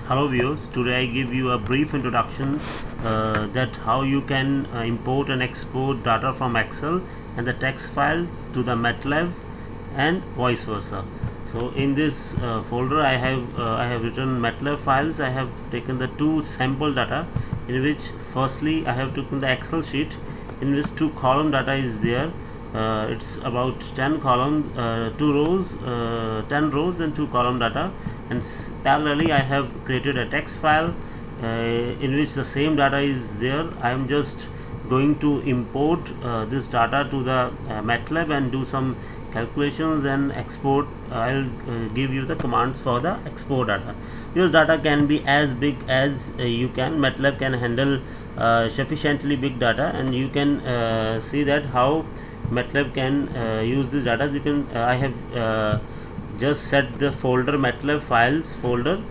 Hello viewers, today I give you a brief introduction that how you can import and export data from Excel and the text file to the MATLAB and vice versa. So in this folder I have written MATLAB files. I have taken the two sample data, in which firstly I have taken the Excel sheet in which two column data is there. It's about 10 column, 2 rows, 10 rows and 2 column data, and parallelly I have created a text file in which the same data is there. I am just going to import this data to the MATLAB and do some calculations and export. I'll give you the commands for the export data. Your data can be as big as you can. MATLAB can handle sufficiently big data, and you can see that how MATLAB can use this data. You can I have just set the folder MATLAB files folder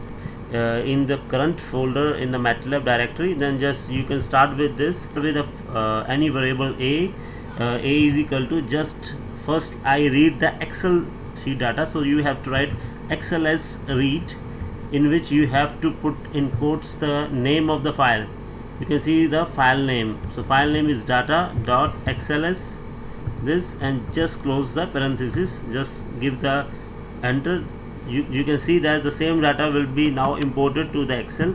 in the current folder in the MATLAB directory. Then just you can start with this with any variable a is equal to, just first I read the Excel sheet data, so you have to write XLS read, in which you have to put in quotes the name of the file. You can see the file name, so file name is data.xls this, and just close the parenthesis, just give the enter. You can see that the same data will be now imported to the Excel.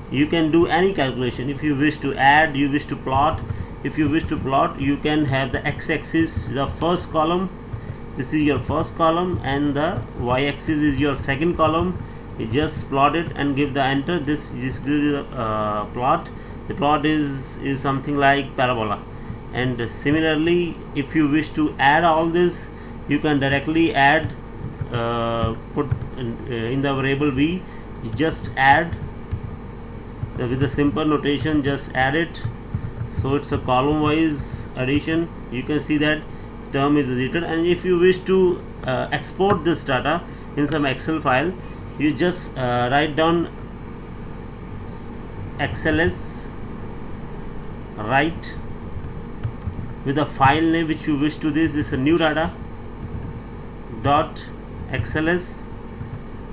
You can do any calculation. If you wish to add, you wish to plot. If you wish to plot, you can have the x-axis the first column, this is your first column, and the y-axis is your second column. You just plot it and give the enter. This gives the plot. The plot is something like parabola. And similarly, if you wish to add all this, you can directly add, put in the variable v, just add with the simple notation, just add it. So it's a column wise addition. You can see that term is edited. And if you wish to export this data in some Excel file, you just write down XLS write with the file name which you wish to. This is a new data dot XLS,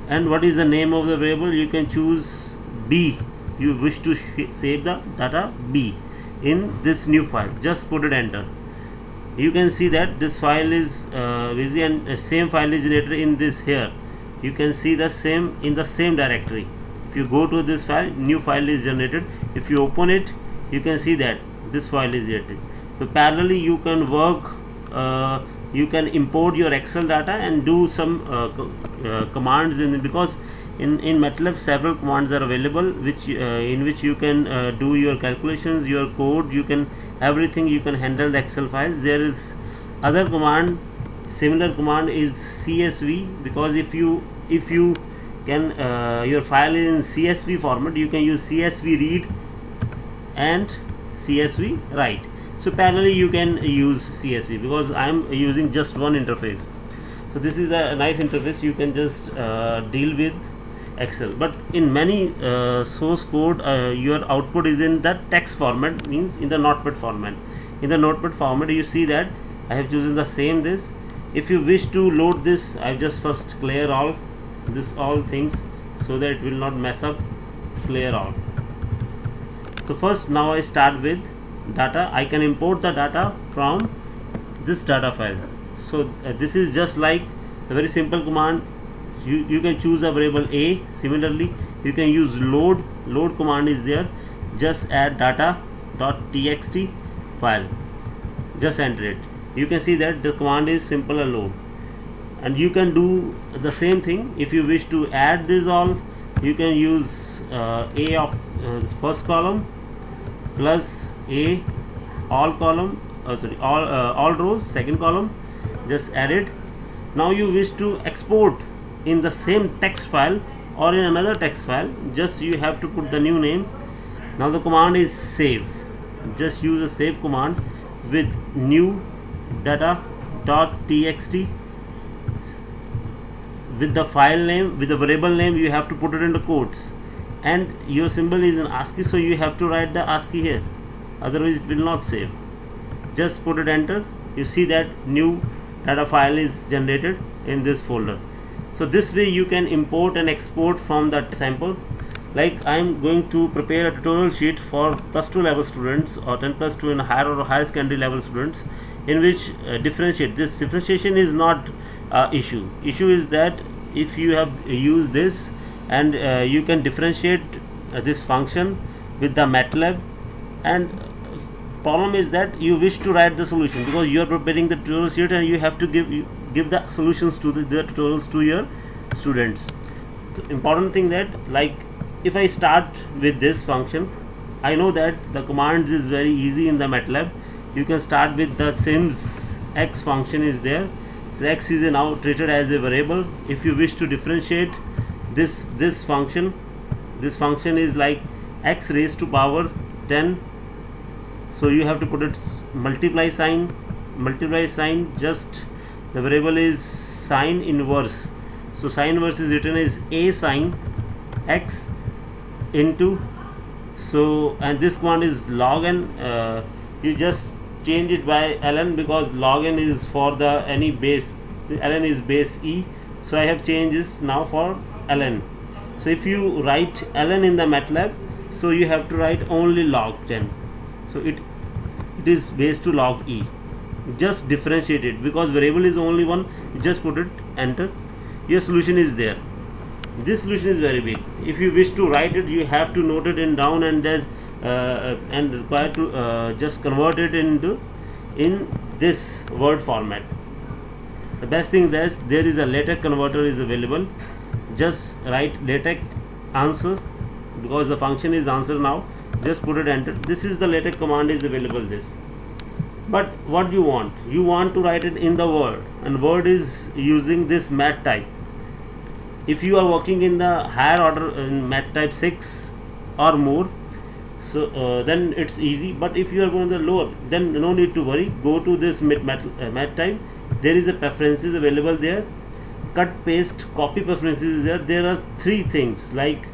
and what is the name of the variable? You can choose B. You wish to save the data B in this new file. Just put it enter. You can see that this file is busy, and same file is generated in this here. You can see the same in the same directory. If you go to this file, new file is generated. If you open it, you can see that this file is generated. So parallelly you can work, you can import your Excel data and do some commands in, because in MATLAB several commands are available which in which you can do your calculations, your code, you can everything, you can handle the Excel files. There is other command, similar command is CSV, because if you can your file is in CSV format, you can use CSV read and CSV write. So parallelly you can use CSV, because I am using just one interface. So this is a nice interface. You can just deal with Excel. But in many source code, your output is in the text format, means in the notepad format. In the notepad format, you see that I have chosen the same this. If you wish to load this, I just first clear all things so that it will not mess up. Clear all. So first, now I start with data. I can import the data from this data file. So this is just like a very simple command. You can choose a variable a. Similarly, you can use load command is there. Just add data.txt file, just enter it. You can see that the command is simple and load. And you can do the same thing. If you wish to add this all, you can use a of first column plus a all column, all rows second column, just add it. Now you wish to export in the same text file or in another text file, just you have to put the new name. Now the command is save. Just use a save command with new data.txt with the file name, with the variable name. You have to put it into quotes, and your symbol is in ASCII, so you have to write the ASCII here, otherwise it will not save. Just put it enter. You see that new data file is generated in this folder. So this way you can import and export from that sample. Like I am going to prepare a tutorial sheet for +2 level students or 10+2 in higher or higher secondary level students, in which differentiate. This differentiation is not issue is that if you have used this and you can differentiate this function with the MATLAB, and problem is that you wish to write the solution because you are preparing the tutorial sheet and you have to give the solutions to the tutorials to your students. The important thing that, like, if I start with this function, I know that the commands is very easy in the MATLAB. You can start with the sims x function is there. The x is now treated as a variable. If you wish to differentiate this function, this function is like x raised to power 10. So you have to put its multiply sign, just the variable is sine inverse. So sine inverse is written as a sine x into, so, and this command is log n. You just change it by ln because log n is for the any base, ln is base e, so I have changed this now for ln. So if you write ln in the MATLAB, so you have to write only log 10. So it is base to log e. Just differentiate it because variable is only one. You just put it, enter, your solution is there. This solution is very big. If you wish to write it, you have to note it in down and just and require to just convert it into in this word format. The best thing is there is a LaTeX converter is available. Just write LaTeX answer because the function is answer now. Just put it, enter. This is the LaTeX command is available this. But what you want? You want to write it in the Word, and Word is using this mat type. If you are working in the higher order in mat type 6 or more, so then it's easy. But if you are going to the lower, then no need to worry. Go to this mat type. There is a preferences available there. Cut, paste, copy preferences is there. There are 3 things like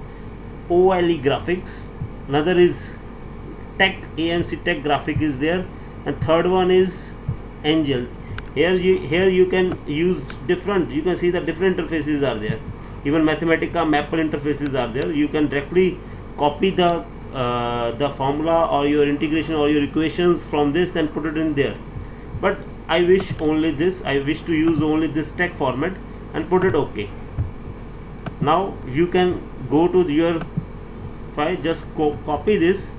OLE graphics. Another is tech, AMC tech graphic is there, and third one is Angel. Here you can use different. You can see the different interfaces are there. Even Mathematica, Maple interfaces are there. You can directly copy the formula or your integration or your equations from this and put it in there. But I wish only this. I wish to use only this tech format and put it OK. Now you can go to your file, just copy this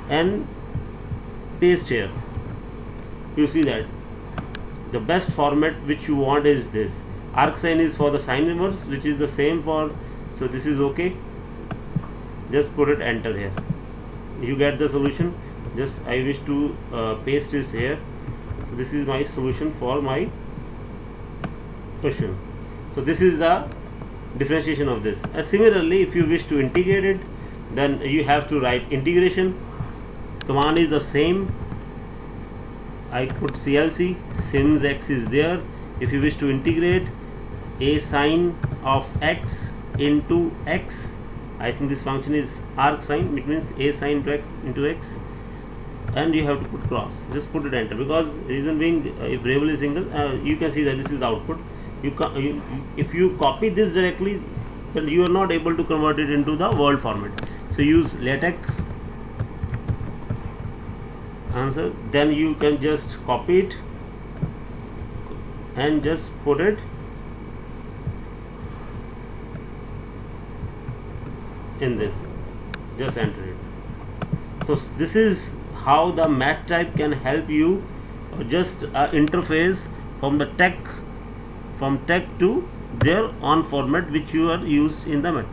and paste here. You see that the best format which you want is this. Arcsine is for the sine inverse, which is the same for, so this is OK. Just put it, enter here. You get the solution. Just I wish to paste this here. So this is my solution for my question. So this is the differentiation of this. Similarly, if you wish to integrate it, then you have to write integration. Command is the same. I put CLC, sims x is there. If you wish to integrate a sine of x into x, I think this function is arcsine, it means a sine into x, and you have to put cross. Just put it, enter, because reason being, if variable is single, you can see that this is the output. If you copy this directly, then you are not able to convert it into the Word format. So use LaTeX answer, then you can just copy it and just put it in this, just enter it. So this is how the mat type can help you, just interface from the tech to their on format which you are used in the mat.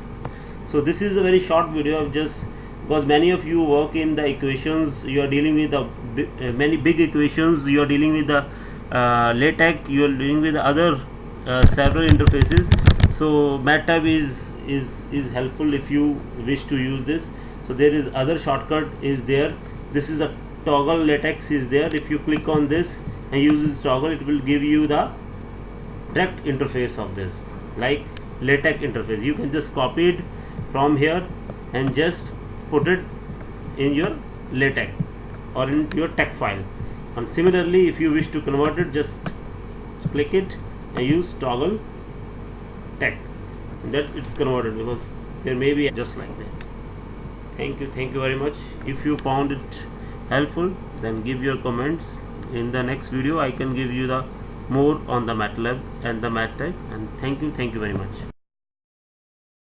So this is a very short video of just because many of you work in the equations, you are dealing with the many big equations, you are dealing with the LaTeX, you are dealing with the other several interfaces. So MATLAB is helpful if you wish to use this. So there is other shortcut is there. This is a toggle LaTeX is there. If you click on this and use this toggle, it will give you the direct interface of this, like LaTeX interface. You can just copy it from here and just put it in your LaTeX or in your tech file. And similarly, if you wish to convert it, just click it and use toggle tech, and that's it's converted because there may be just like that. Thank you very much. If you found it helpful, then give your comments. In the next video I can give you the more on the MATLAB and the math type. And thank you very much.